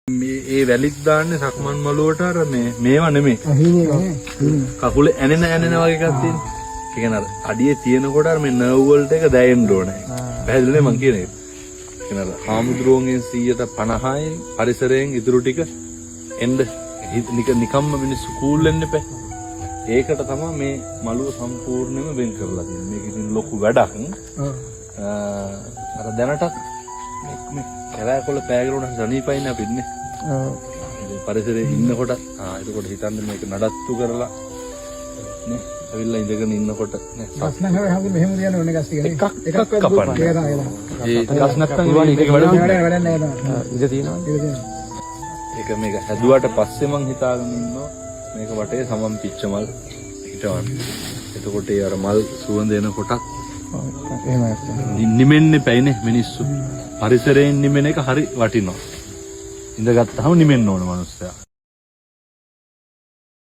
ඒ වැලිත් දාන්නේ සක්මන් මළුවට අර මේවා නෙමෙයි. කකුල ඇනෙන වගේ එකක් තියෙන. ඒ කියන්නේ අර අඩියේ තියෙනකොට අර මේ නර්ව් වලට එක දැයෙන්න ඕනේ. පැහැදිලිනේ මං කියන එක. ඒ කියන්නේ අර හාමුදුරුවන්ගෙන් 150යි පරිසරයෙන් ඉතුරු ටික එන්න නිකම්ම මිනිස්සු කූල් වෙන්න එපා. ඒකට තමයි මේ මළුව සම්පූර්ණයෙන්ම වෙන් කරලා තියෙන්නේ. මේක ඉතින් ලොකු වැඩක්. අර දැනටත් මේ කැලෑකොළ පෑගරුණ සනීපයින් අපි ඉන්නේ. පරිසරයේ ඉන්නකොට එතකොට හිතන්නේ මේක නඩත්තු කරලා නේ ඇවිල්ලා ඉඳගෙන ඉන්නකොට නේ ප්‍රශ්න හැම මෙහෙම තියන්න ඕනේ ගස් ටික නේ එකක් කපන්න. ඒ ගස් නැත්තම් ඉවරයි ඒක වැඩ නෑ. ඉඳ තියෙනවා. ඒක මේක හැදුවට පස්සේ මං හිතාගෙන ඉන්නවා මේක වටේ සමම් පිච්ච මල් හිටවන්න. එතකොට ඒ අර මල් සුවඳ එනකොටත් එහෙමයි. නිමෙන්නේ පැයිනේ මිනිස්සු. පරිසරයෙන් නිමෙන එක හරි වටිනවා. ඉඳගත්තාම නිමෙන්න ඕන මනුස්සයා.